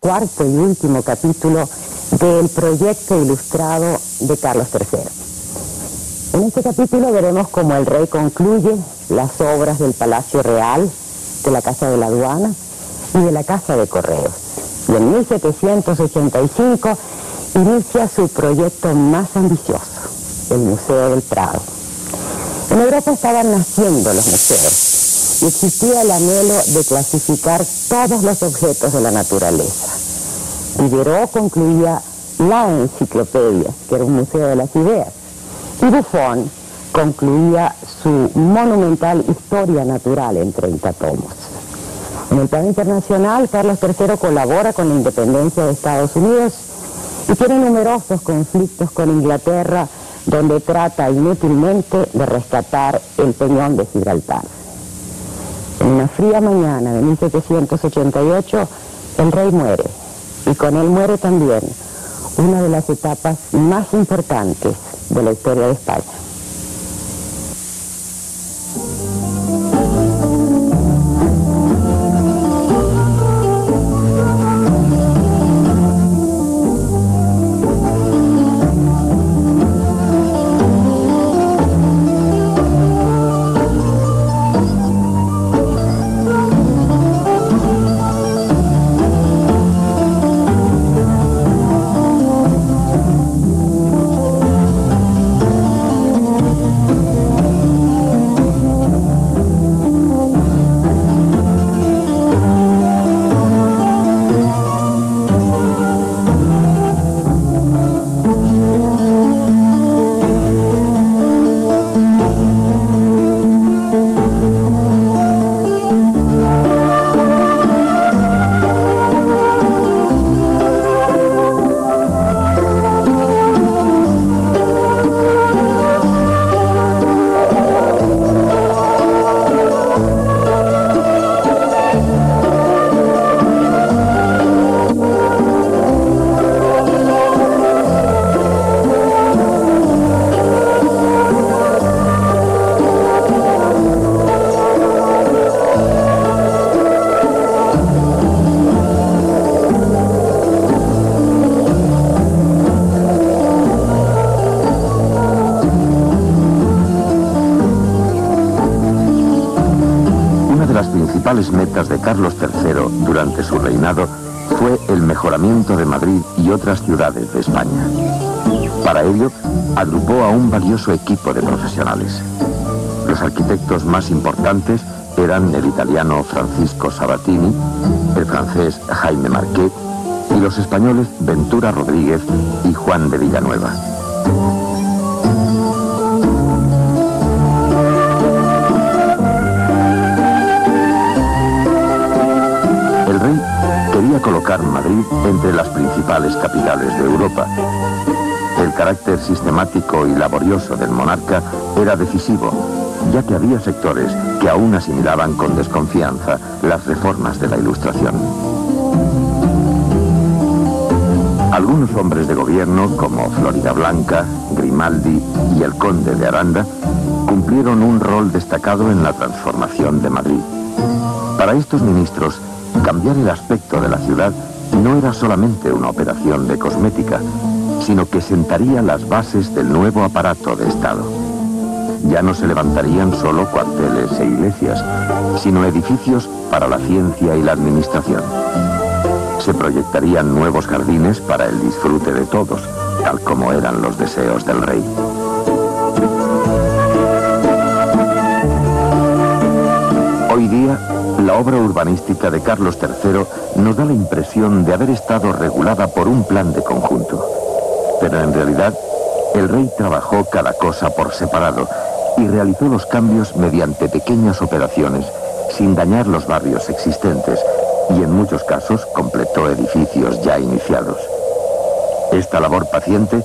cuarto y último capítulo del proyecto ilustrado de Carlos III. En este capítulo veremos cómo el rey concluye las obras del Palacio Real, de la Casa de la Aduana y de la Casa de Correos. Y en 1785 inicia su proyecto más ambicioso, el Museo del Prado. En Europa estaban naciendo los museos y existía el anhelo de clasificar todos los objetos de la naturaleza. Diderot concluía la enciclopedia, que era un museo de las ideas, y Buffon concluía su monumental Historia Natural en 30 tomos. En el plano internacional, Carlos III colabora con la independencia de Estados Unidos y tiene numerosos conflictos con Inglaterra, donde trata inútilmente de rescatar el peñón de Gibraltar. En una fría mañana de 1788, el rey muere, y con él muere también una de las etapas más importantes de la historia de España. Las metas de Carlos III durante su reinado fue el mejoramiento de Madrid y otras ciudades de España. Para ello, agrupó a un valioso equipo de profesionales. Los arquitectos más importantes eran el italiano Francisco Sabatini, el francés Jaime Marquet y los españoles Ventura Rodríguez y Juan de Villanueva. Quería colocar Madrid entre las principales capitales de Europa. El carácter sistemático y laborioso del monarca era decisivo, ya que había sectores que aún asimilaban con desconfianza las reformas de la Ilustración. Algunos hombres de gobierno, como Floridablanca, Grimaldi y el conde de Aranda, cumplieron un rol destacado en la transformación de Madrid. Para estos ministros, cambiar el aspecto de la ciudad no era solamente una operación de cosmética, sino que sentaría las bases del nuevo aparato de Estado. Ya no se levantarían solo cuarteles e iglesias, sino edificios para la ciencia y la administración. Se proyectarían nuevos jardines para el disfrute de todos, tal como eran los deseos del rey. Hoy día, la obra urbanística de Carlos III nos da la impresión de haber estado regulada por un plan de conjunto. Pero en realidad, el rey trabajó cada cosa por separado y realizó los cambios mediante pequeñas operaciones, sin dañar los barrios existentes, y en muchos casos completó edificios ya iniciados. Esta labor paciente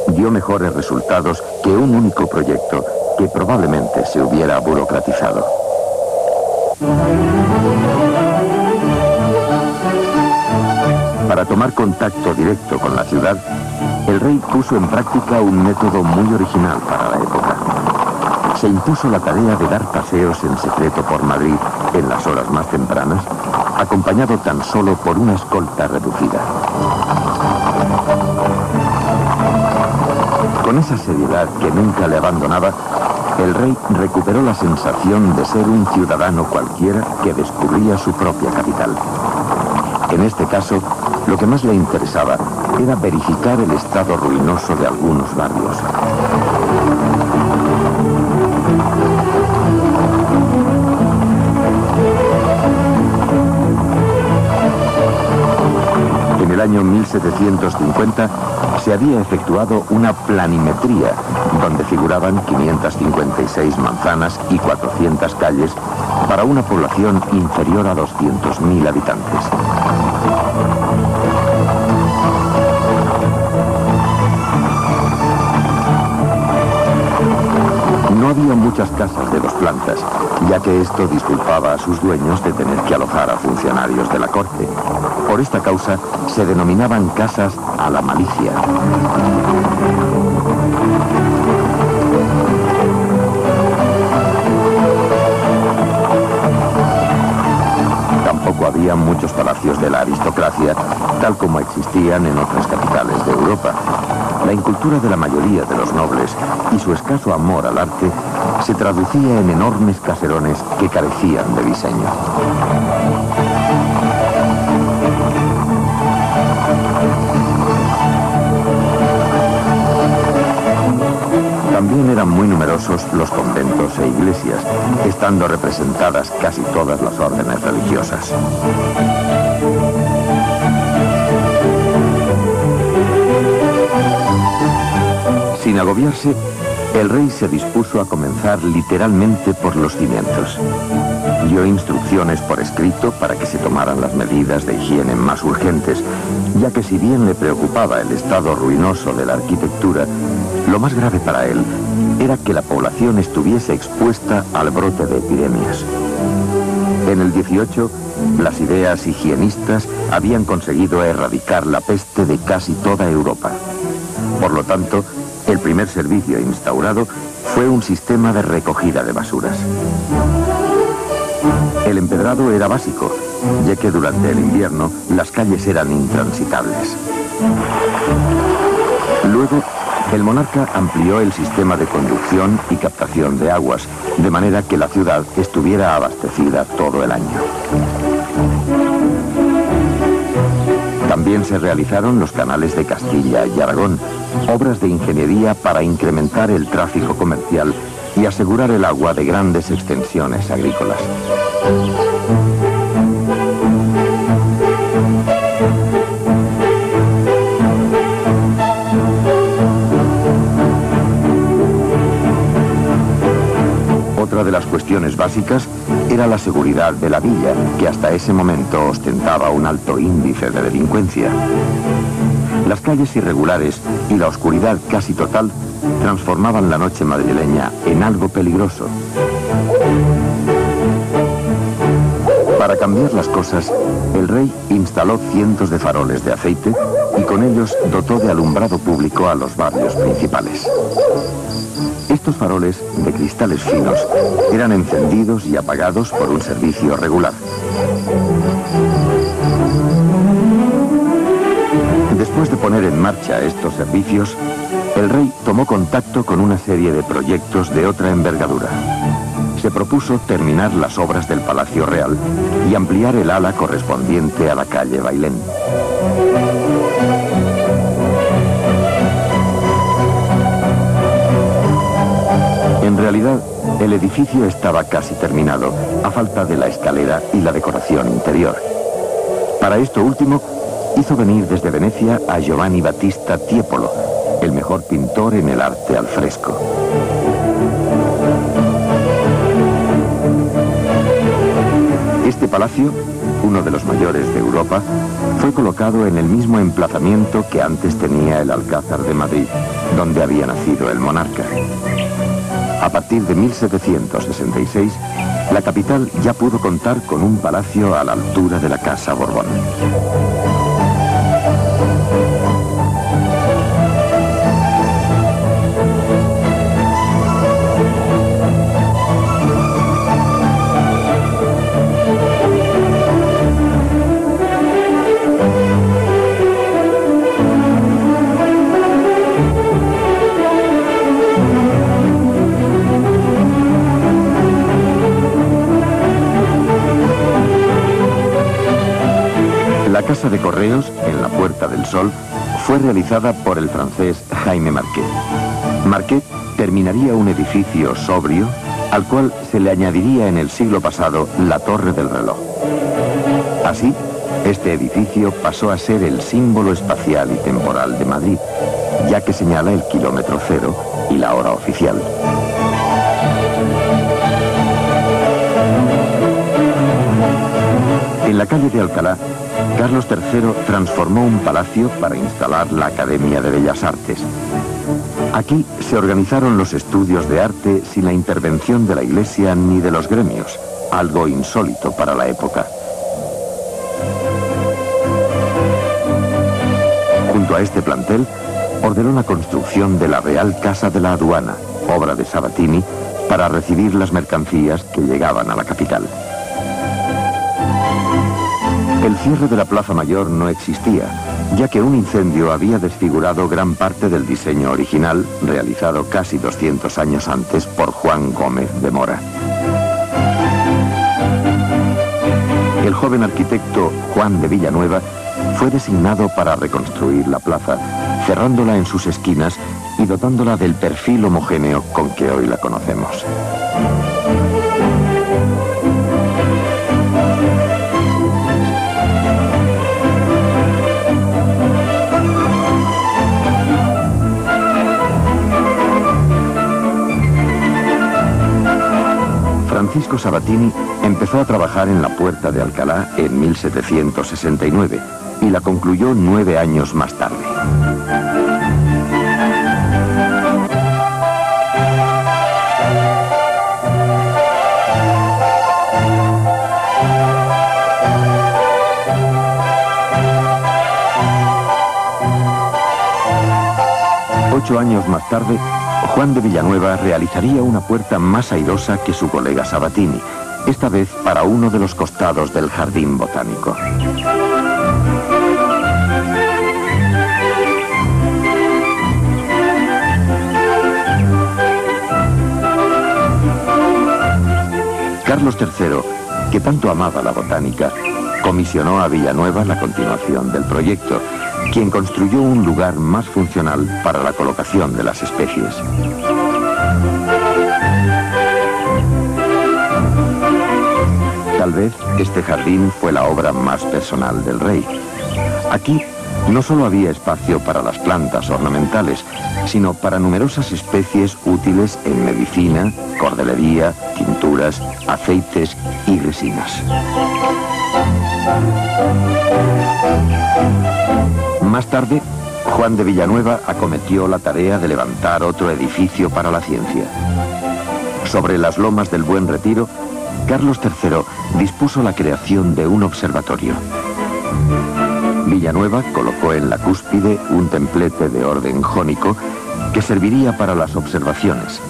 dio mejores resultados que un único proyecto que probablemente se hubiera burocratizado. Para tomar contacto directo con la ciudad, el rey puso en práctica un método muy original para la época. Se impuso la tarea de dar paseos en secreto por Madrid en las horas más tempranas acompañado tan solo por una escolta reducida. Con esa seriedad que nunca le abandonaba, el rey recuperó la sensación de ser un ciudadano cualquiera que descubría su propia capital. En este caso, lo que más le interesaba era verificar el estado ruinoso de algunos barrios. En el año 1750 se había efectuado una planimetría donde figuraban 556 manzanas y 400 calles para una población inferior a 200.000 habitantes. No había muchas casas de dos plantas, ya que esto disculpaba a sus dueños de tener que alojar a funcionarios de la corte. Por esta causa se denominaban casas a la malicia. Tampoco había muchos palacios de la aristocracia, tal como existían en otras capitales de Europa. La incultura de la mayoría de los nobles y su escaso amor al arte se traducía en enormes caserones que carecían de diseño. También eran muy numerosos los conventos e iglesias, estando representadas casi todas las órdenes religiosas. Sin agobiarse, el rey se dispuso a comenzar literalmente por los cimientos. Dio instrucciones por escrito para que se tomaran las medidas de higiene más urgentes, ya que si bien le preocupaba el estado ruinoso de la arquitectura, lo más grave para él era que la población estuviese expuesta al brote de epidemias. En el 18, las ideas higienistas habían conseguido erradicar la peste de casi toda Europa. Por lo tanto, el primer servicio instaurado fue un sistema de recogida de basuras. El empedrado era básico, ya que durante el invierno las calles eran intransitables. Luego, el monarca amplió el sistema de conducción y captación de aguas, de manera que la ciudad estuviera abastecida todo el año. También se realizaron los canales de Castilla y Aragón, obras de ingeniería para incrementar el tráfico comercial y asegurar el agua de grandes extensiones agrícolas. Otra de las cuestiones básicas era la seguridad de la villa, que hasta ese momento ostentaba un alto índice de delincuencia. Las calles irregulares y la oscuridad casi total transformaban la noche madrileña en algo peligroso. Para cambiar las cosas, el rey instaló cientos de faroles de aceite y con ellos dotó de alumbrado público a los barrios principales. Estos faroles, de cristales finos, eran encendidos y apagados por un servicio regular. Después de poner en marcha estos servicios, el rey tomó contacto con una serie de proyectos de otra envergadura. Se propuso terminar las obras del Palacio Real y ampliar el ala correspondiente a la calle Bailén. En realidad, el edificio estaba casi terminado, a falta de la escalera y la decoración interior. Para esto último, hizo venir desde Venecia a Giovanni Battista Tiepolo, el mejor pintor en el arte al fresco. Este palacio, uno de los mayores de Europa, fue colocado en el mismo emplazamiento que antes tenía el Alcázar de Madrid, donde había nacido el monarca. A partir de 1766, la capital ya pudo contar con un palacio a la altura de la Casa Borbón. La Casa de Correos, en la Puerta del Sol, fue realizada por el francés Jaime Marquet. Marquet terminaría un edificio sobrio, al cual se le añadiría en el siglo pasado la Torre del Reloj. Así, este edificio pasó a ser el símbolo espacial y temporal de Madrid, ya que señala el kilómetro cero y la hora oficial. En la calle de Alcalá, Carlos III transformó un palacio para instalar la Academia de Bellas Artes. Aquí se organizaron los estudios de arte sin la intervención de la Iglesia ni de los gremios, algo insólito para la época. Junto a este plantel, ordenó la construcción de la Real Casa de la Aduana, obra de Sabatini, para recibir las mercancías que llegaban a la capital. El cierre de la Plaza Mayor no existía, ya que un incendio había desfigurado gran parte del diseño original, realizado casi 200 años antes por Juan Gómez de Mora. El joven arquitecto Juan de Villanueva fue designado para reconstruir la plaza, cerrándola en sus esquinas y dotándola del perfil homogéneo con que hoy la conocemos. Francisco Sabatini empezó a trabajar en la Puerta de Alcalá en 1769 y la concluyó 9 años más tarde. Ocho años más tarde, Juan de Villanueva realizaría una puerta más airosa que su colega Sabatini, esta vez para uno de los costados del jardín botánico. Carlos III, que tanto amaba la botánica, comisionó a Villanueva la continuación del proyecto, quien construyó un lugar más funcional para la colocación de las especies. Tal vez este jardín fue la obra más personal del rey. Aquí no solo había espacio para las plantas ornamentales, sino para numerosas especies útiles en medicina, cordelería, tinturas, aceites y resinas. Más tarde, Juan de Villanueva acometió la tarea de levantar otro edificio para la ciencia. Sobre las lomas del Buen Retiro, Carlos III dispuso la creación de un observatorio. Villanueva colocó en la cúspide un templete de orden jónico que serviría para las observaciones.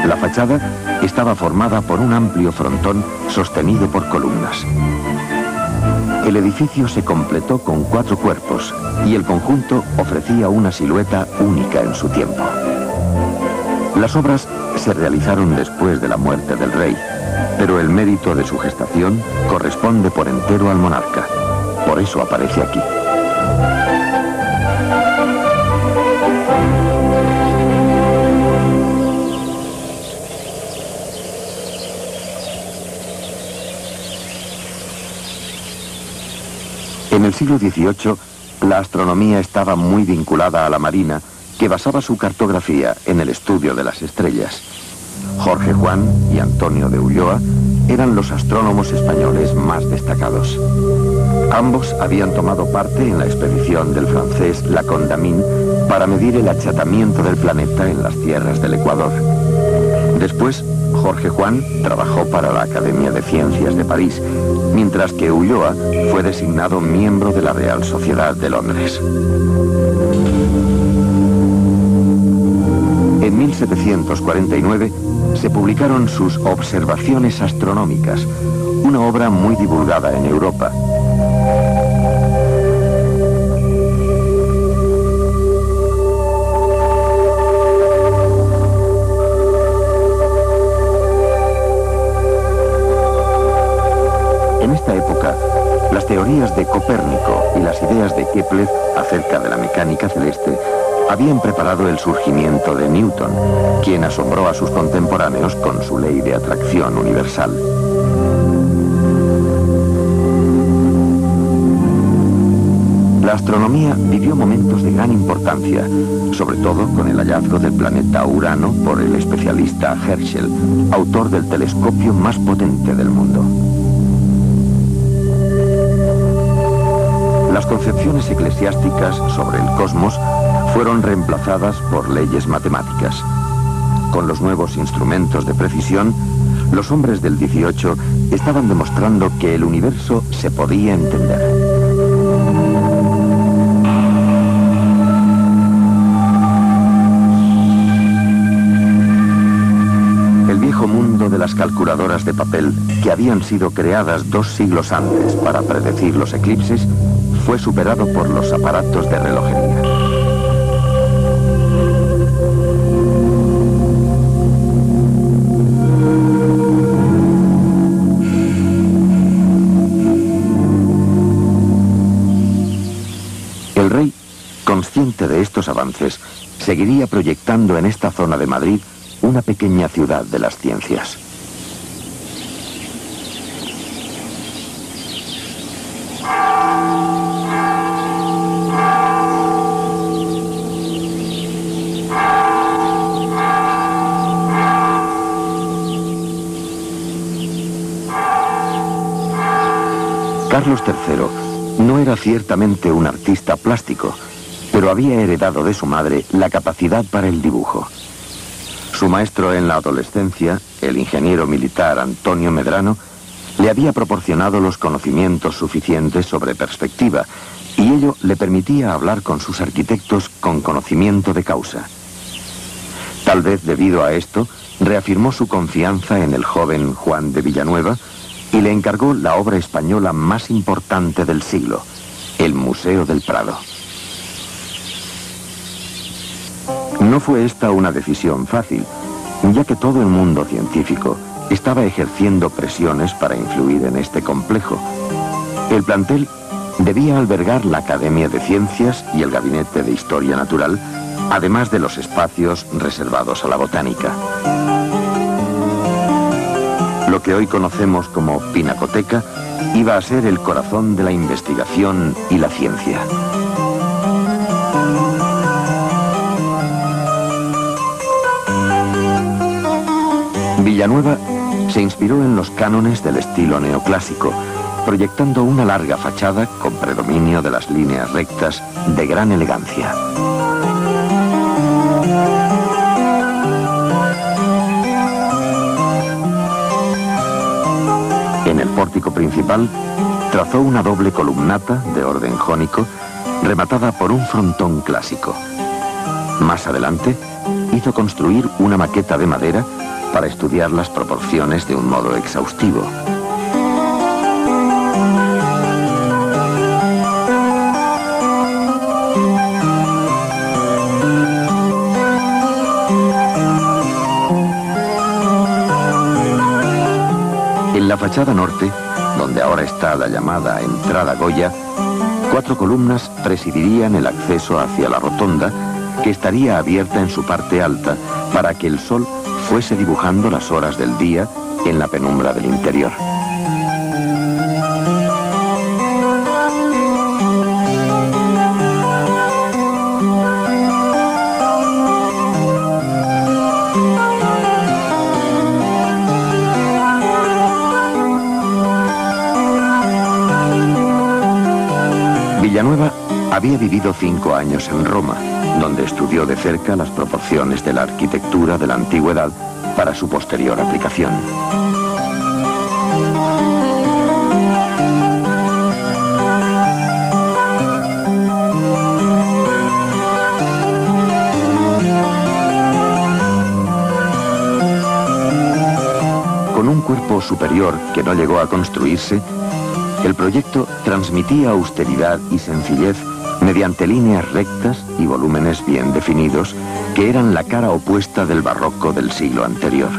La fachada estaba formada por un amplio frontón sostenido por columnas. El edificio se completó con 4 cuerpos y el conjunto ofrecía una silueta única en su tiempo. Las obras se realizaron después de la muerte del rey, pero el mérito de su gestación corresponde por entero al monarca. Por eso aparece aquí. En el siglo XVIII, la astronomía estaba muy vinculada a la marina, que basaba su cartografía en el estudio de las estrellas. Jorge Juan y Antonio de Ulloa eran los astrónomos españoles más destacados. Ambos habían tomado parte en la expedición del francés La Condamine para medir el achatamiento del planeta en las tierras del Ecuador. Después, Jorge Juan trabajó para la Academia de Ciencias de París, mientras que Ulloa fue designado miembro de la Real Sociedad de Londres. En 1749 se publicaron sus Observaciones Astronómicas, una obra muy divulgada en Europa. esta época, las teorías de Copérnico y las ideas de Kepler acerca de la mecánica celeste habían preparado el surgimiento de Newton, quien asombró a sus contemporáneos con su ley de atracción universal. La astronomía vivió momentos de gran importancia, sobre todo con el hallazgo del planeta Urano por el especialista Herschel, autor del telescopio más potente del mundo. Las concepciones eclesiásticas sobre el cosmos fueron reemplazadas por leyes matemáticas. Con los nuevos instrumentos de precisión, los hombres del 18 estaban demostrando que el universo se podía entender. El viejo mundo de las calculadoras de papel, que habían sido creadas 2 siglos antes para predecir los eclipses, fue superado por los aparatos de relojería. El rey, consciente de estos avances, seguiría proyectando en esta zona de Madrid una pequeña ciudad de las ciencias. Carlos III no era ciertamente un artista plástico, pero había heredado de su madre la capacidad para el dibujo. Su maestro en la adolescencia, el ingeniero militar Antonio Medrano, le había proporcionado los conocimientos suficientes sobre perspectiva, y ello le permitía hablar con sus arquitectos con conocimiento de causa. Tal vez debido a esto, reafirmó su confianza en el joven Juan de Villanueva y le encargó la obra española más importante del siglo, el Museo del Prado. No fue esta una decisión fácil, ya que todo el mundo científico estaba ejerciendo presiones para influir en este complejo. El plantel debía albergar la Academia de Ciencias y el Gabinete de Historia Natural, además de los espacios reservados a la botánica. Lo que hoy conocemos como Pinacoteca iba a ser el corazón de la investigación y la ciencia. Villanueva se inspiró en los cánones del estilo neoclásico, proyectando una larga fachada con predominio de las líneas rectas de gran elegancia. En el pórtico principal trazó una doble columnata de orden jónico rematada por un frontón clásico. Más adelante hizo construir una maqueta de madera para estudiar las proporciones de un modo exhaustivo. En la fachada norte, donde ahora está la llamada Entrada Goya, 4 columnas presidirían el acceso hacia la rotonda, que estaría abierta en su parte alta para que el sol fuese dibujando las horas del día en la penumbra del interior. Villanueva había vivido 5 años en Roma, donde estudió de cerca las proporciones de la arquitectura de la antigüedad para su posterior aplicación. Con un cuerpo superior que no llegó a construirse, el proyecto transmitía austeridad y sencillez mediante líneas rectas y volúmenes bien definidos que eran la cara opuesta del barroco del siglo anterior.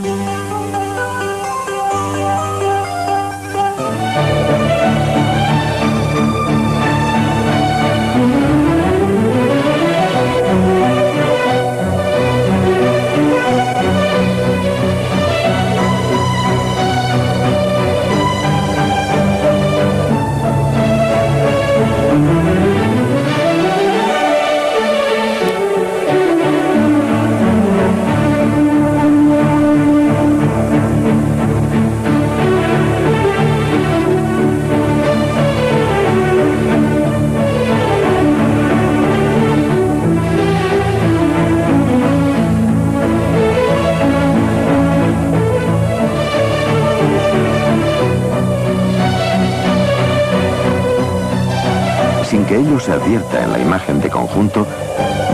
que ello se advierta en la imagen de conjunto,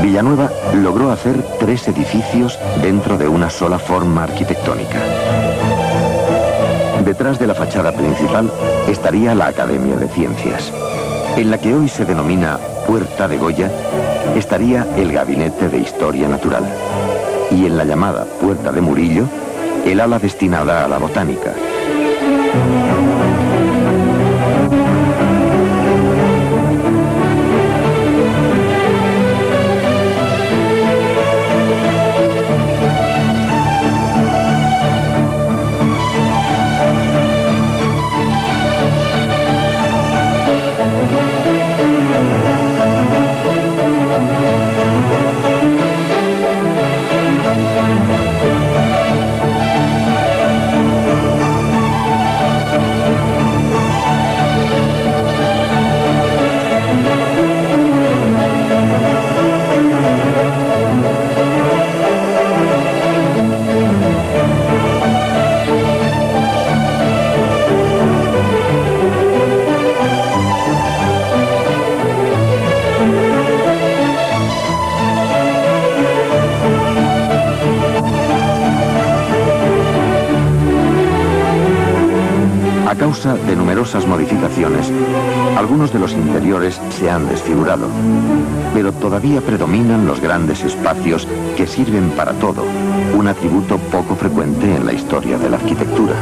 Villanueva logró hacer 3 edificios dentro de una sola forma arquitectónica. Detrás de la fachada principal estaría la Academia de Ciencias. En la que hoy se denomina Puerta de Goya estaría el Gabinete de Historia Natural. Y en la llamada Puerta de Murillo, el ala destinada a la botánica. A causa de numerosas modificaciones, algunos de los interiores se han desfigurado, pero todavía predominan los grandes espacios que sirven para todo, un atributo poco frecuente en la historia de la arquitectura.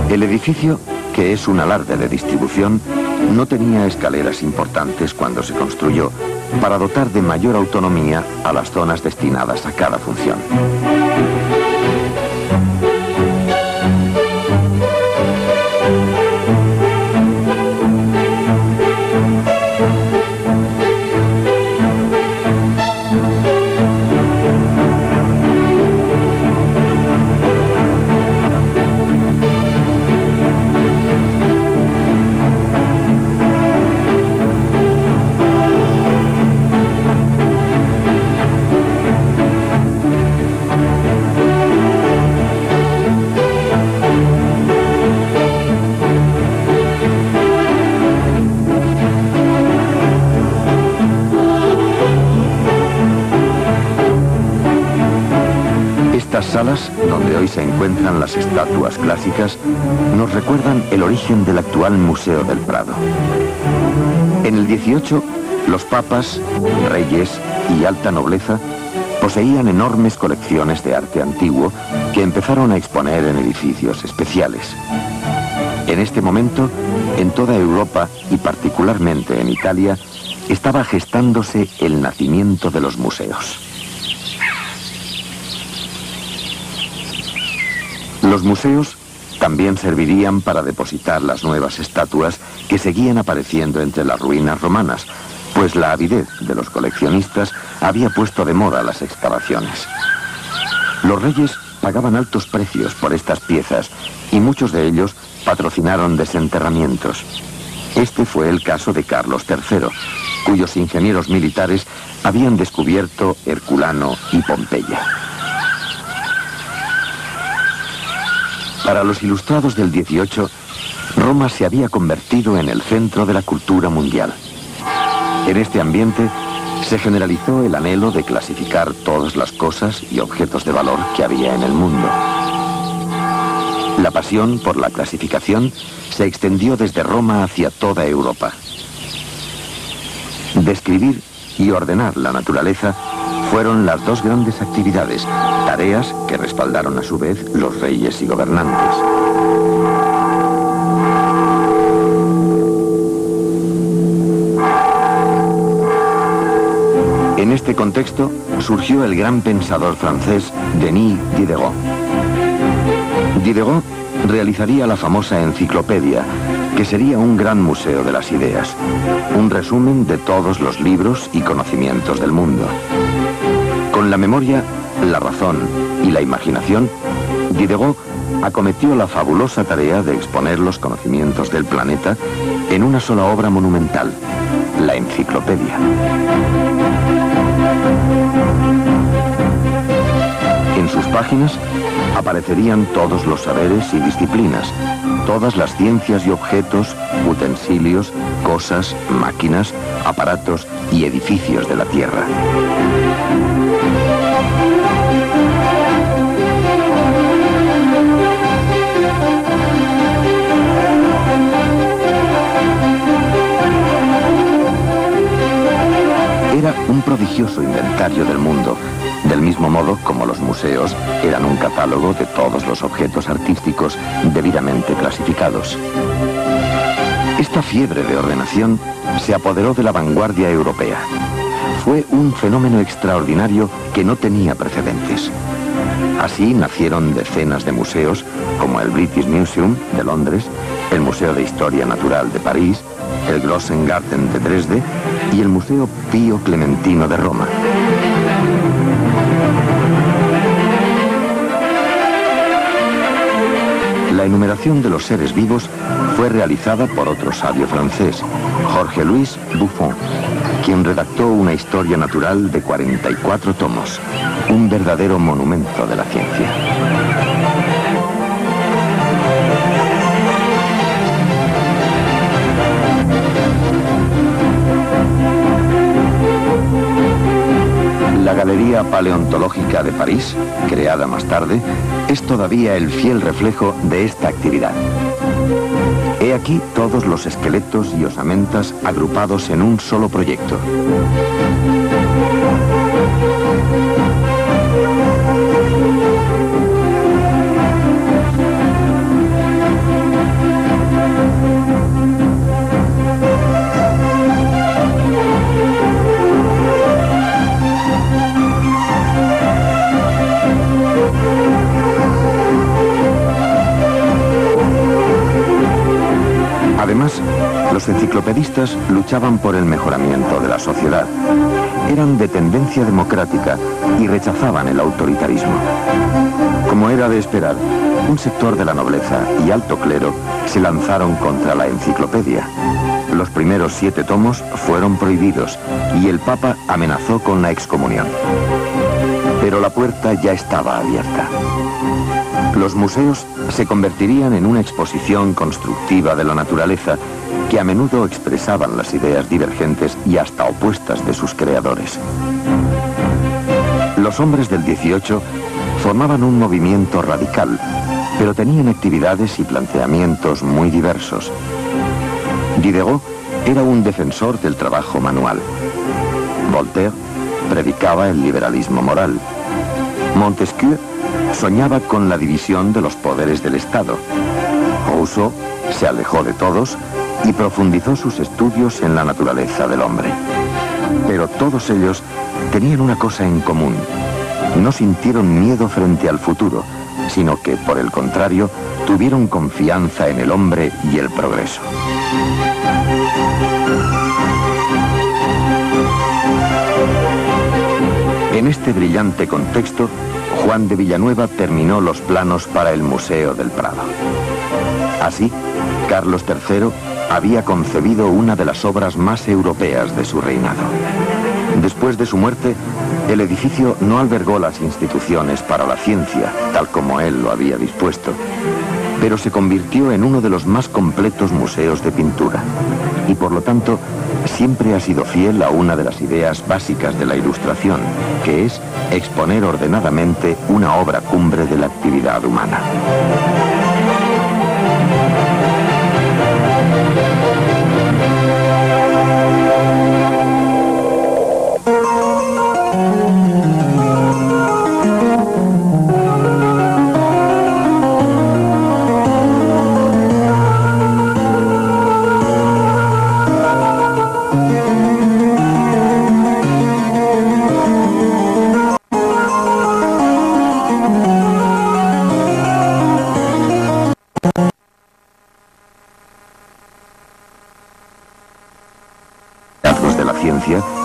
El edificio, que es un alarde de distribución, no tenía escaleras importantes cuando se construyó para dotar de mayor autonomía a las zonas destinadas a cada función. Estas salas, donde hoy se encuentran las estatuas clásicas, nos recuerdan el origen del actual Museo del Prado. En el 18, los papas, reyes y alta nobleza poseían enormes colecciones de arte antiguo que empezaron a exponer en edificios especiales. En este momento, en toda Europa y particularmente en Italia, estaba gestándose el nacimiento de los museos. Los museos también servirían para depositar las nuevas estatuas que seguían apareciendo entre las ruinas romanas, pues la avidez de los coleccionistas había puesto de moda las excavaciones. Los reyes pagaban altos precios por estas piezas y muchos de ellos patrocinaron desenterramientos. Este fue el caso de Carlos III, cuyos ingenieros militares habían descubierto Herculano y Pompeya. Para los ilustrados del 18, Roma se había convertido en el centro de la cultura mundial. En este ambiente se generalizó el anhelo de clasificar todas las cosas y objetos de valor que había en el mundo. La pasión por la clasificación se extendió desde Roma hacia toda Europa. Describir y ordenar la naturaleza fueron las dos grandes actividades, tareas que respaldaron a su vez los reyes y gobernantes. En este contexto surgió el gran pensador francés Denis Diderot. Diderot realizaría la famosa enciclopedia, que sería un gran museo de las ideas, un resumen de todos los libros y conocimientos del mundo. Con la memoria la razón y la imaginación, Diderot acometió la fabulosa tarea de exponer los conocimientos del planeta en una sola obra monumental, la Enciclopedia. En sus páginas aparecerían todos los saberes y disciplinas, todas las ciencias y objetos, utensilios, cosas, máquinas, aparatos y edificios de la Tierra. Era un prodigioso inventario del mundo, del mismo modo como los museos eran un catálogo de todos los objetos artísticos debidamente clasificados. Esta fiebre de ordenación se apoderó de la vanguardia europea. Fue un fenómeno extraordinario que no tenía precedentes. Así nacieron decenas de museos, como el British Museum de Londres, el Museo de Historia Natural de París, el Grossengarten de Dresde y el Museo Pío Clementino de Roma. La enumeración de los seres vivos fue realizada por otro sabio francés, Jorge-Louis Buffon, quien redactó una historia natural de 44 tomos, un verdadero monumento de la ciencia. La Galería Paleontológica de París, creada más tarde, es todavía el fiel reflejo de esta actividad. He aquí todos los esqueletos y osamentas agrupados en un solo proyecto. Además, los enciclopedistas luchaban por el mejoramiento de la sociedad. Eran de tendencia democrática y rechazaban el autoritarismo. Como era de esperar, un sector de la nobleza y alto clero se lanzaron contra la enciclopedia. Los primeros 7 tomos fueron prohibidos y el Papa amenazó con la excomunión. Pero la puerta ya estaba abierta. Los museos se convertirían en una exposición constructiva de la naturaleza que a menudo expresaban las ideas divergentes y hasta opuestas de sus creadores. Los hombres del 18 formaban un movimiento radical, pero tenían actividades y planteamientos muy diversos. Diderot era un defensor del trabajo manual. Voltaire predicaba el liberalismo moral. Montesquieu soñaba con la división de los poderes del Estado. Rousseau se alejó de todos y profundizó sus estudios en la naturaleza del hombre. Pero todos ellos tenían una cosa en común. No sintieron miedo frente al futuro, sino que, por el contrario, tuvieron confianza en el hombre y el progreso. En este brillante contexto, Juan de Villanueva terminó los planos para el Museo del Prado. Así, Carlos III había concebido una de las obras más europeas de su reinado. Después de su muerte, el edificio no albergó las instituciones para la ciencia, tal como él lo había dispuesto, pero se convirtió en uno de los más completos museos de pintura, y por lo tanto, siempre ha sido fiel a una de las ideas básicas de la Ilustración, que es exponer ordenadamente una obra cumbre de la actividad humana.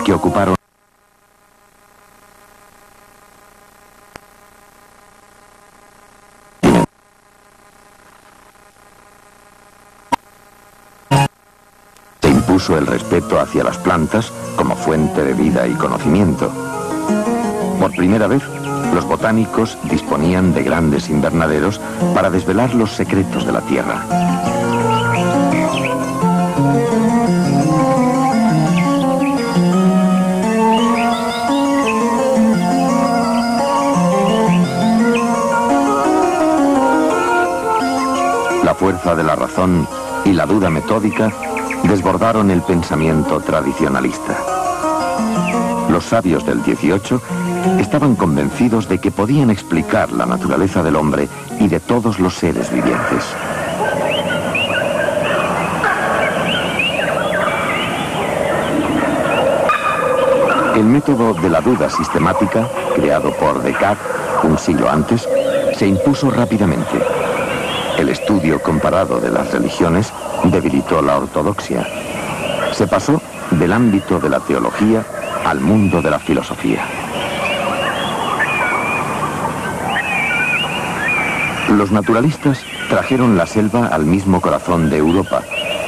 Que ocuparon impuso el respeto hacia las plantas como fuente de vida y conocimiento. Por primera vez, los botánicos disponían de grandes invernaderos para desvelar los secretos de la tierra. La fuerza de la razón y la duda metódica desbordaron el pensamiento tradicionalista. Los sabios del 18 estaban convencidos de que podían explicar la naturaleza del hombre y de todos los seres vivientes. El método de la duda sistemática, creado por Descartes un siglo antes, se impuso rápidamente. El estudio comparado de las religiones debilitó la ortodoxia. Se pasó del ámbito de la teología al mundo de la filosofía. Los naturalistas trajeron la selva al mismo corazón de Europa,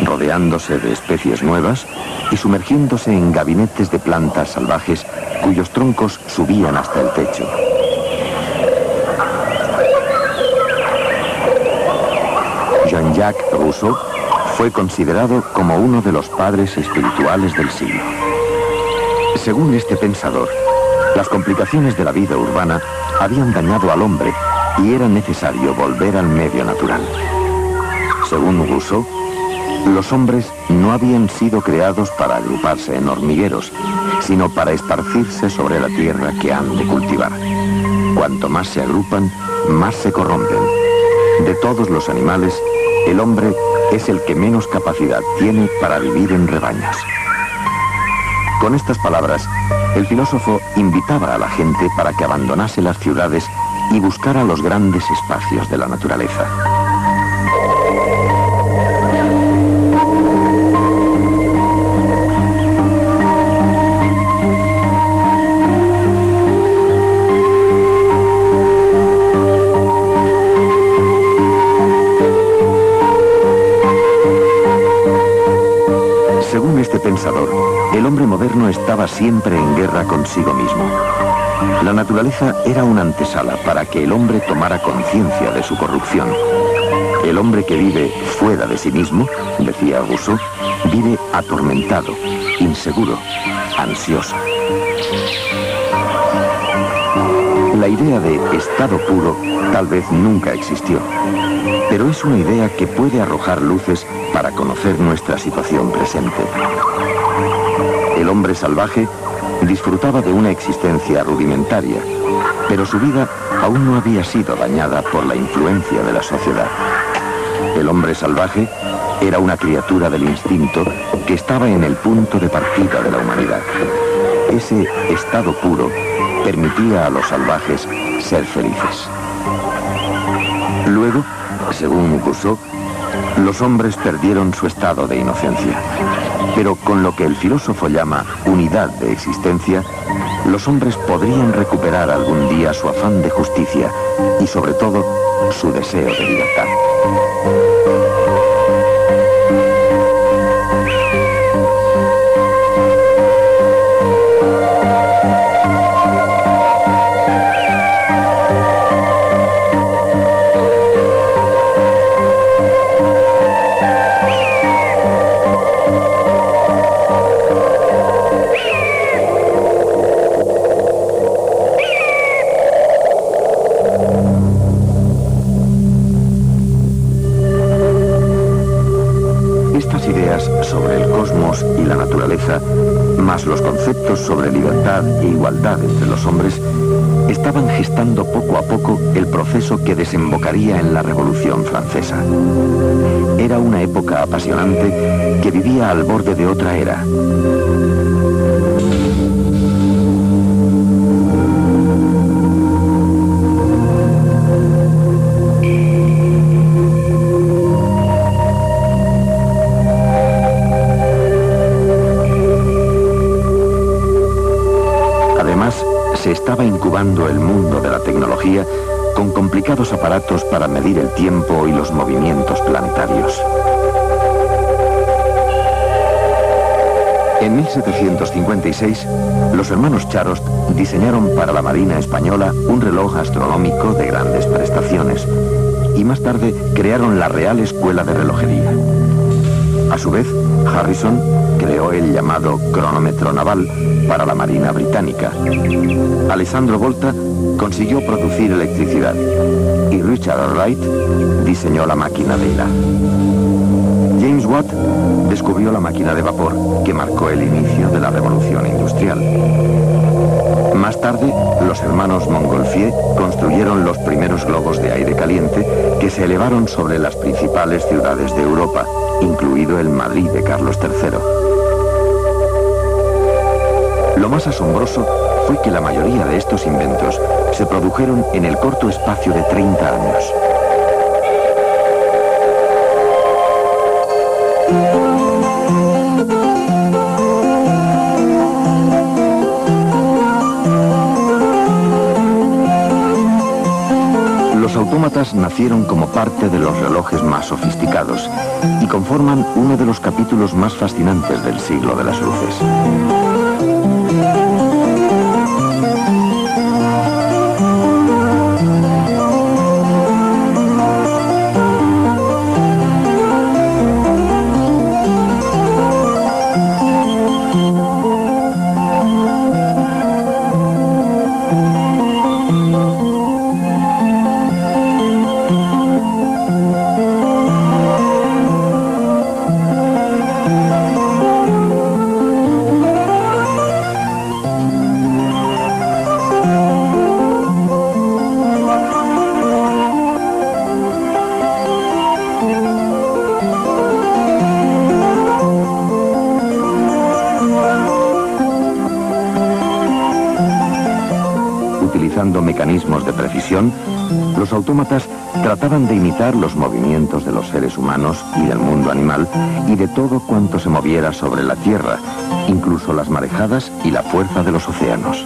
rodeándose de especies nuevas y sumergiéndose en gabinetes de plantas salvajes cuyos troncos subían hasta el techo. Jean-Jacques Rousseau fue considerado como uno de los padres espirituales del siglo. Según este pensador, las complicaciones de la vida urbana habían dañado al hombre y era necesario volver al medio natural. Según Rousseau, los hombres no habían sido creados para agruparse en hormigueros, sino para esparcirse sobre la tierra que han de cultivar. Cuanto más se agrupan, más se corrompen. De todos los animales, el hombre es el que menos capacidad tiene para vivir en rebaños. Con estas palabras, el filósofo invitaba a la gente para que abandonase las ciudades y buscara los grandes espacios de la naturaleza. Según este pensador, el hombre moderno estaba siempre en guerra consigo mismo. La naturaleza era una antesala para que el hombre tomara conciencia de su corrupción. El hombre que vive fuera de sí mismo, decía Rousseau, vive atormentado, inseguro, ansioso. La idea de estado puro tal vez nunca existió, pero es una idea que puede arrojar luces para conocer nuestra situación presente. El hombre salvaje disfrutaba de una existencia rudimentaria, pero su vida aún no había sido dañada por la influencia de la sociedad. El hombre salvaje era una criatura del instinto que estaba en el punto de partida de la humanidad. Ese estado puro permitía a los salvajes ser felices. Luego, según Rousseau, los hombres perdieron su estado de inocencia. Pero con lo que el filósofo llama unidad de existencia, los hombres podrían recuperar algún día su afán de justicia y sobre todo su deseo de libertad. Sobre el cosmos y la naturaleza, más los conceptos sobre libertad e igualdad entre los hombres, estaban gestando poco a poco el proceso que desembocaría en la Revolución Francesa. Era una época apasionante que vivía al borde de otra era. Se estaba incubando el mundo de la tecnología con complicados aparatos para medir el tiempo y los movimientos planetarios. En 1756, los hermanos Charost diseñaron para la Marina Española un reloj astronómico de grandes prestaciones y más tarde crearon la Real Escuela de Relojería. A su vez, Harrison creó el llamado cronómetro naval para la Marina Británica. Alessandro Volta consiguió producir electricidad y Richard Wright diseñó la máquina de hilar. James Watt descubrió la máquina de vapor que marcó el inicio de la revolución industrial. Más tarde, los hermanos Montgolfier construyeron los primeros globos de aire caliente que se elevaron sobre las principales ciudades de Europa, incluido el Madrid de Carlos III. Lo más asombroso fue que la mayoría de estos inventos se produjeron en el corto espacio de 30 años. Los autómatas nacieron como parte de los relojes más sofisticados y conforman uno de los capítulos más fascinantes del siglo de las luces. Utilizando mecanismos de precisión, los autómatas trataban de imitar los movimientos de los seres humanos y del mundo animal y de todo cuanto se moviera sobre la Tierra, incluso las marejadas y la fuerza de los océanos.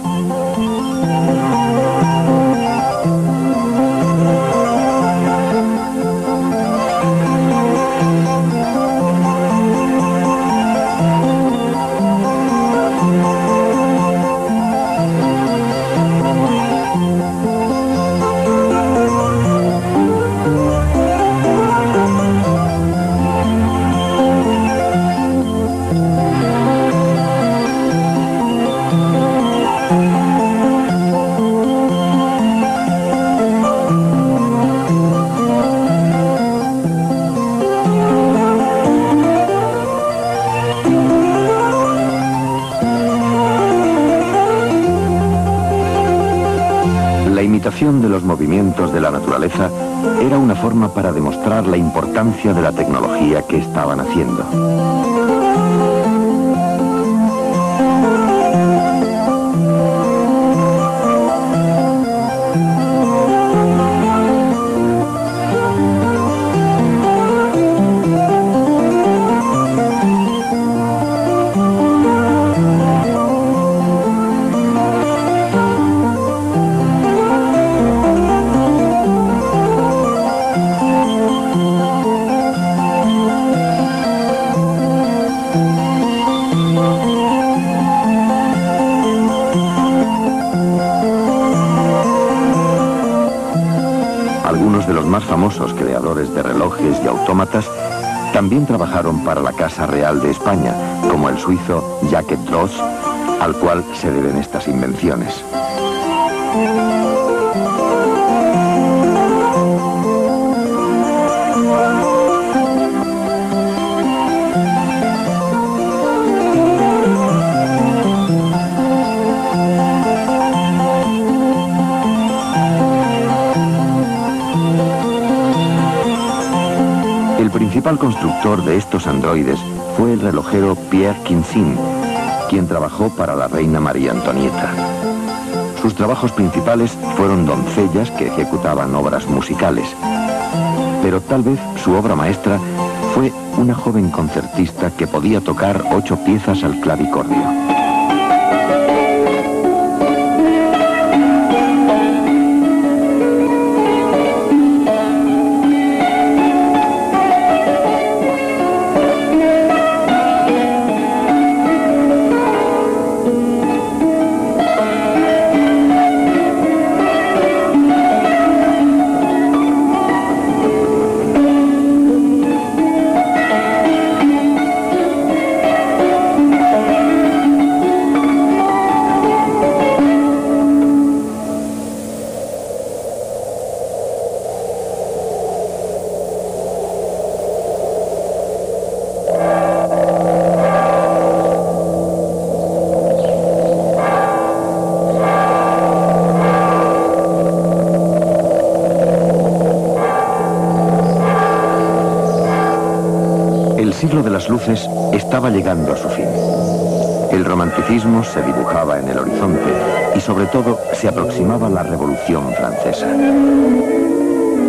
La imitación de los movimientos de la naturaleza era una forma para demostrar la importancia de la tecnología que estaban haciendo. Algunos de los más famosos creadores de relojes y autómatas también trabajaron para la Casa Real de España, como el suizo Jacques Droz, al cual se deben estas invenciones. El principal constructor de estos androides fue el relojero Pierre Quinsin, quien trabajó para la reina María Antonieta. Sus trabajos principales fueron doncellas que ejecutaban obras musicales, pero tal vez su obra maestra fue una joven concertista que podía tocar 8 piezas al clavicordio. ciclo de las luces estaba llegando a su fin. El romanticismo se dibujaba en el horizonte y sobre todo se aproximaba la Revolución Francesa.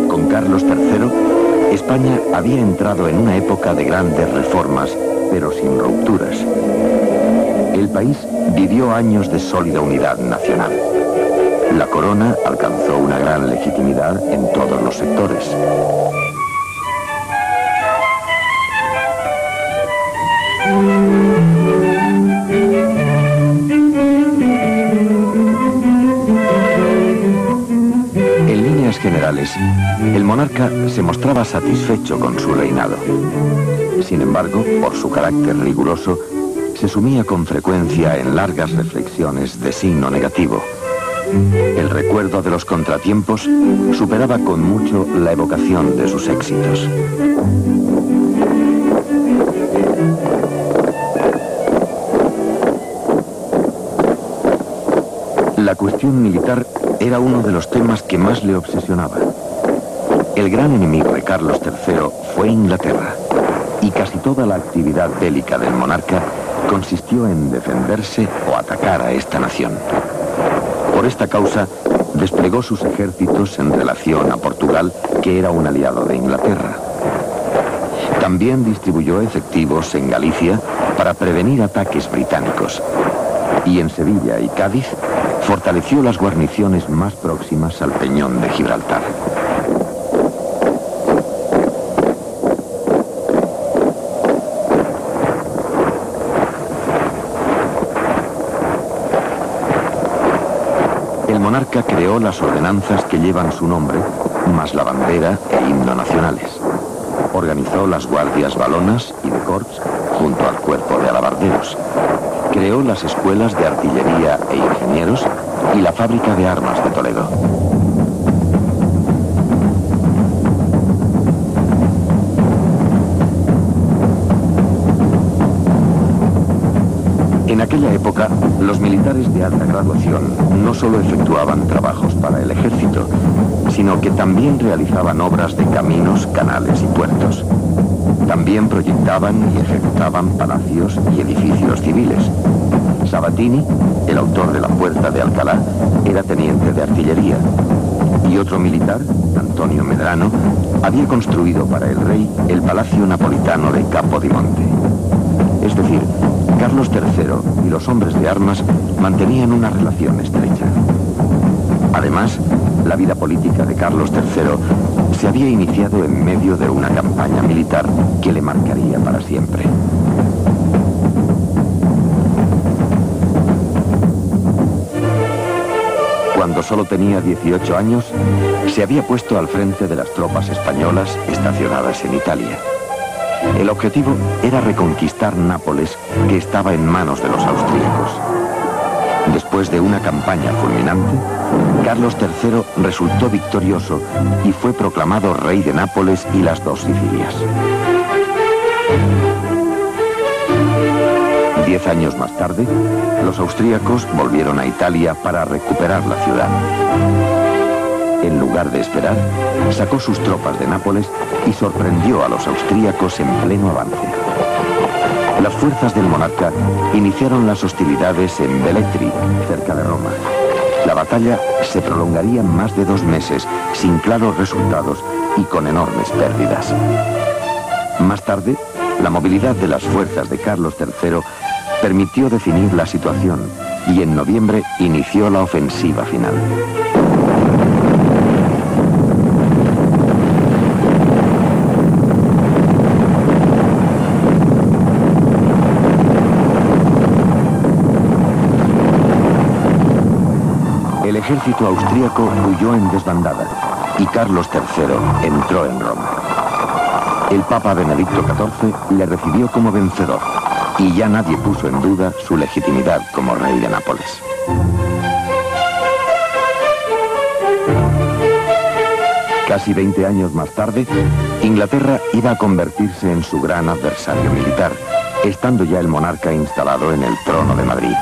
Con Carlos III, España había entrado en una época de grandes reformas, pero sin rupturas. El país vivió años de sólida unidad nacional. La corona alcanzó una gran legitimidad en todos los sectores. En líneas generales, el monarca se mostraba satisfecho con su reinado. Sin embargo, por su carácter riguroso, se sumía con frecuencia en largas reflexiones de signo negativo. El recuerdo de los contratiempos superaba con mucho la evocación de sus éxitos. La cuestión militar era uno de los temas que más le obsesionaba. El gran enemigo de Carlos III fue Inglaterra, y casi toda la actividad bélica del monarca consistió en defenderse o atacar a esta nación. Por esta causa, desplegó sus ejércitos en relación a Portugal, que era un aliado de Inglaterra. También distribuyó efectivos en Galicia para prevenir ataques británicos. Y en Sevilla y Cádiz, fortaleció las guarniciones más próximas al Peñón de Gibraltar. El monarca creó las ordenanzas que llevan su nombre, más la bandera e himno nacionales. Organizó las guardias valonas y de corps junto al cuerpo de alabarderos. Creó las escuelas de artillería e ingenieros y la fábrica de armas de Toledo. En aquella época, los militares de alta graduación no solo efectuaban trabajos para el ejército, sino que también realizaban obras de caminos, canales y puertos. También proyectaban y ejecutaban palacios y edificios civiles. Sabatini, el autor de la Puerta de Alcalá, era teniente de artillería. Y otro militar, Antonio Medrano, había construido para el rey el Palacio Napolitano de Capodimonte. Es decir, Carlos III y los hombres de armas mantenían una relación estrecha. Además, la vida política de Carlos III se había iniciado en medio de una campaña militar que le marcaría para siempre. Cuando solo tenía 18 años, se había puesto al frente de las tropas españolas estacionadas en Italia. El objetivo era reconquistar Nápoles, que estaba en manos de los austríacos. Después de una campaña fulminante, Carlos III resultó victorioso y fue proclamado rey de Nápoles y las dos Sicilias. 10 años más tarde, los austríacos volvieron a Italia para recuperar la ciudad. En lugar de esperar, sacó sus tropas de Nápoles y sorprendió a los austríacos en pleno avance. Las fuerzas del monarca iniciaron las hostilidades en Velletri, cerca de Roma. La batalla se prolongaría más de 2 meses, sin claros resultados y con enormes pérdidas. Más tarde, la movilidad de las fuerzas de Carlos III permitió definir la situación y en noviembre inició la ofensiva final. El ejército austríaco huyó en desbandada y Carlos III entró en Roma. El Papa Benedicto XIV le recibió como vencedor y ya nadie puso en duda su legitimidad como rey de Nápoles. Casi 20 años más tarde, Inglaterra iba a convertirse en su gran adversario militar, estando ya el monarca instalado en el trono de Madrid.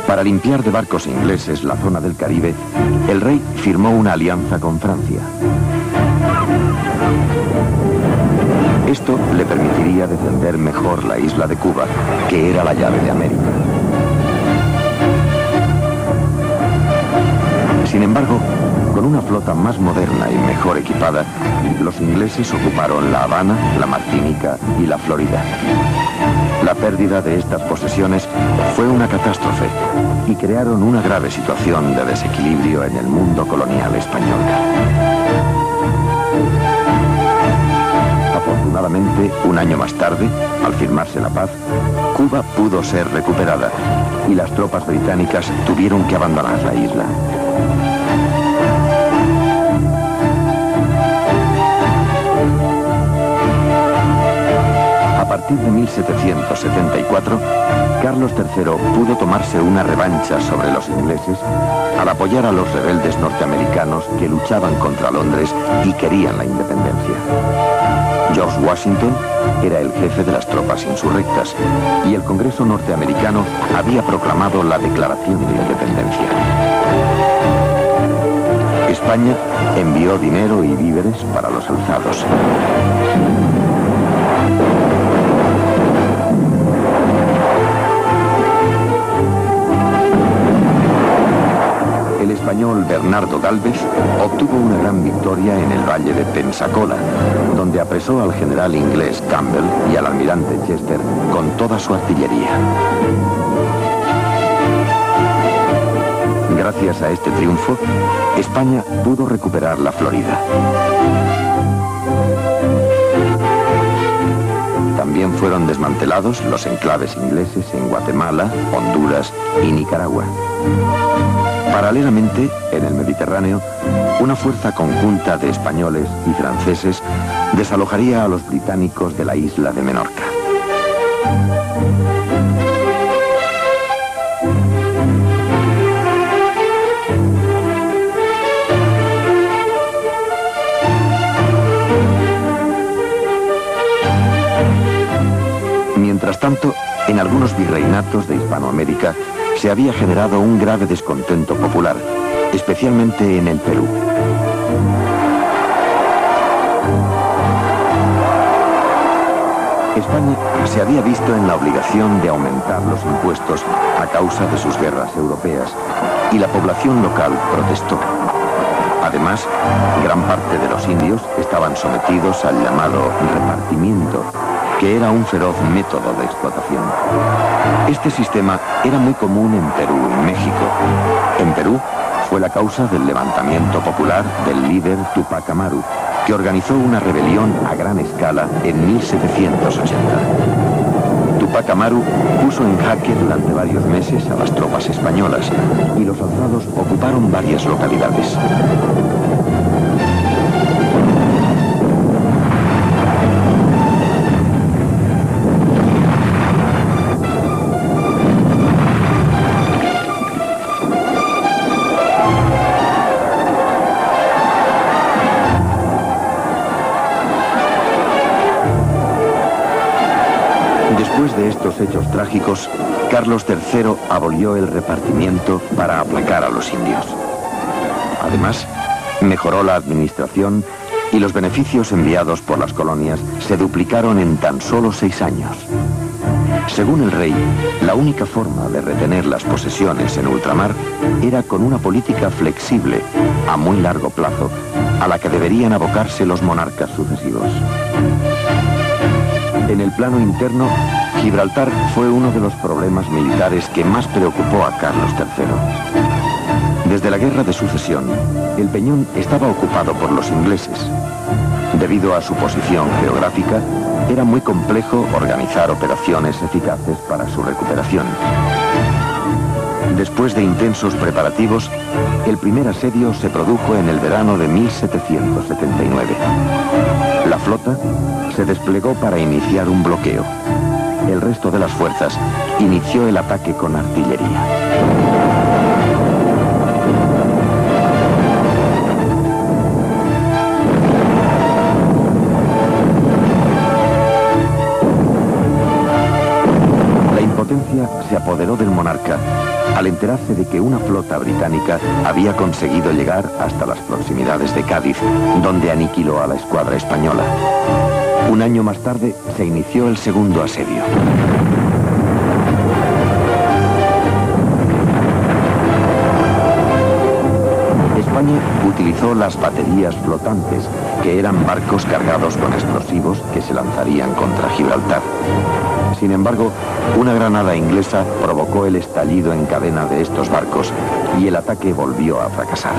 Para limpiar de barcos ingleses la zona del Caribe, el rey firmó una alianza con Francia. Esto le permitiría defender mejor la isla de Cuba, que era la llave de América. Sin embargo, con una flota más moderna y mejor equipada, los ingleses ocuparon La Habana, la Martinica y la Florida. La pérdida de estas posesiones fue una catástrofe y crearon una grave situación de desequilibrio en el mundo colonial español. Afortunadamente, un año más tarde, al firmarse la paz, Cuba pudo ser recuperada y las tropas británicas tuvieron que abandonar la isla. A partir de 1774, Carlos III pudo tomarse una revancha sobre los ingleses al apoyar a los rebeldes norteamericanos que luchaban contra Londres y querían la independencia. George Washington era el jefe de las tropas insurrectas y el Congreso norteamericano había proclamado la Declaración de Independencia. España envió dinero y víveres para los alzados. El español Bernardo Gálvez obtuvo una gran victoria en el valle de Pensacola, donde apresó al general inglés Campbell y al almirante Chester con toda su artillería. Gracias a este triunfo, España pudo recuperar la Florida. También fueron desmantelados los enclaves ingleses en Guatemala, Honduras y Nicaragua. Paralelamente, en el Mediterráneo, una fuerza conjunta de españoles y franceses desalojaría a los británicos de la isla de Menorca. Mientras tanto, en algunos virreinatos de Hispanoamérica se había generado un grave descontento popular, especialmente en el Perú. España se había visto en la obligación de aumentar los impuestos a causa de sus guerras europeas, y la población local protestó. Además, gran parte de los indios estaban sometidos al llamado repartimiento, que era un feroz método de explotación. Este sistema era muy común en Perú y México. En Perú fue la causa del levantamiento popular del líder Tupac Amaru, que organizó una rebelión a gran escala en 1780. Tupac Amaru puso en jaque durante varios meses a las tropas españolas y los alzados ocuparon varias localidades. Después de estos hechos trágicos, Carlos III abolió el repartimiento para aplacar a los indios. Además, mejoró la administración y los beneficios enviados por las colonias se duplicaron en tan solo 6 años. Según el rey, la única forma de retener las posesiones en ultramar era con una política flexible, a muy largo plazo, a la que deberían abocarse los monarcas sucesivos. En el plano interno, Gibraltar fue uno de los problemas militares que más preocupó a Carlos III. Desde la Guerra de Sucesión, el Peñón estaba ocupado por los ingleses. Debido a su posición geográfica, era muy complejo organizar operaciones eficaces para su recuperación. Después de intensos preparativos, el primer asedio se produjo en el verano de 1779. La flota se desplegó para iniciar un bloqueo. El resto de las fuerzas inició el ataque con artillería. impotencia se apoderó del monarca al enterarse de que una flota británica había conseguido llegar hasta las proximidades de Cádiz, donde aniquiló a la escuadra española. Un año más tarde se inició el segundo asedio. España utilizó las baterías flotantes, que eran barcos cargados con explosivos que se lanzarían contra Gibraltar. Sin embargo, una granada inglesa provocó el estallido en cadena de estos barcos y el ataque volvió a fracasar.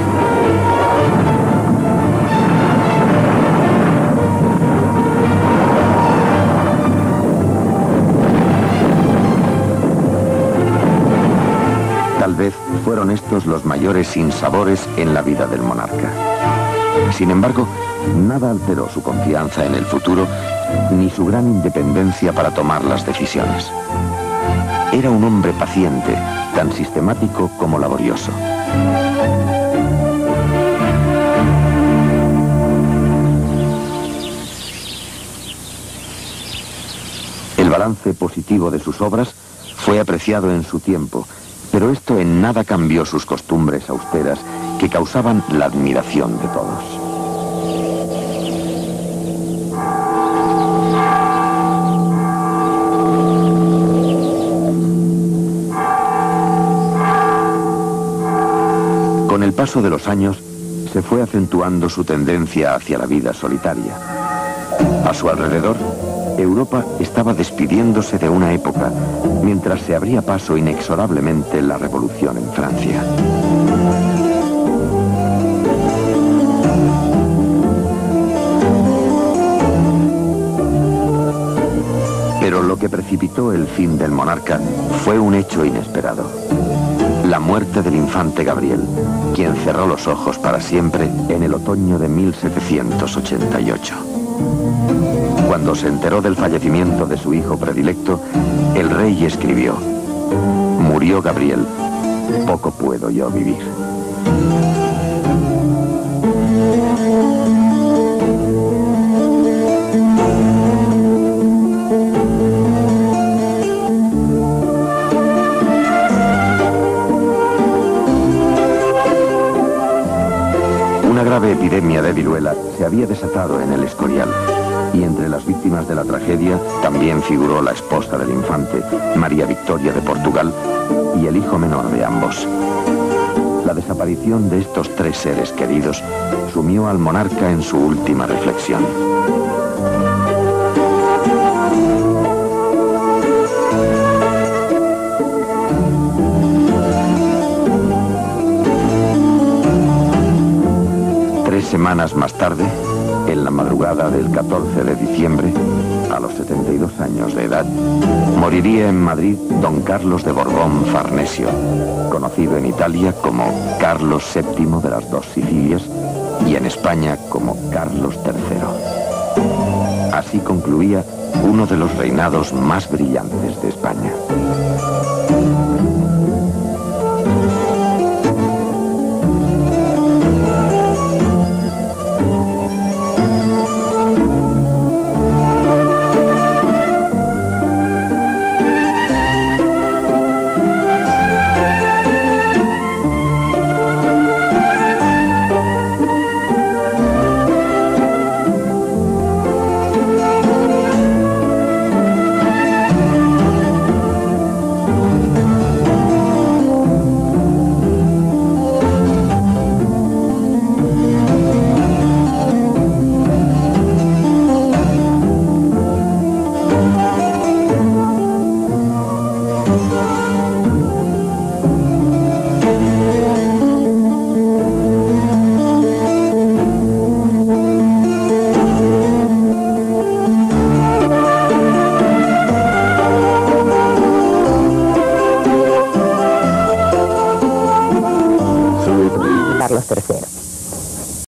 Tal vez fueron estos los mayores sinsabores en la vida del monarca. Sin embargo, nada alteró su confianza en el futuro ni su gran independencia para tomar las decisiones. Era un hombre paciente, tan sistemático como laborioso. El balance positivo de sus obras fue apreciado en su tiempo, pero esto en nada cambió sus costumbres austeras que causaban la admiración de todos. Con el paso de los años, se fue acentuando su tendencia hacia la vida solitaria. A su alrededor, Europa estaba despidiéndose de una época, mientras se abría paso inexorablemente la revolución en Francia. Pero lo que precipitó el fin del monarca fue un hecho inesperado: la muerte del infante Gabriel, quien cerró los ojos para siempre en el otoño de 1788. Cuando se enteró del fallecimiento de su hijo predilecto, el rey escribió: «Murió Gabriel, poco puedo yo vivir». Una grave epidemia de viruela se había desatado en el Escorial, y entre las víctimas de la tragedia también figuró la esposa del infante, María Victoria de Portugal, y el hijo menor de ambos. La desaparición de estos tres seres queridos sumió al monarca en su última reflexión. Semanas más tarde, en la madrugada del 14 de diciembre, a los 72 años de edad, moriría en Madrid don Carlos de Borbón Farnesio, conocido en Italia como Carlos VII de las dos Sicilias y en España como Carlos III. Así concluía uno de los reinados más brillantes de España. Carlos III.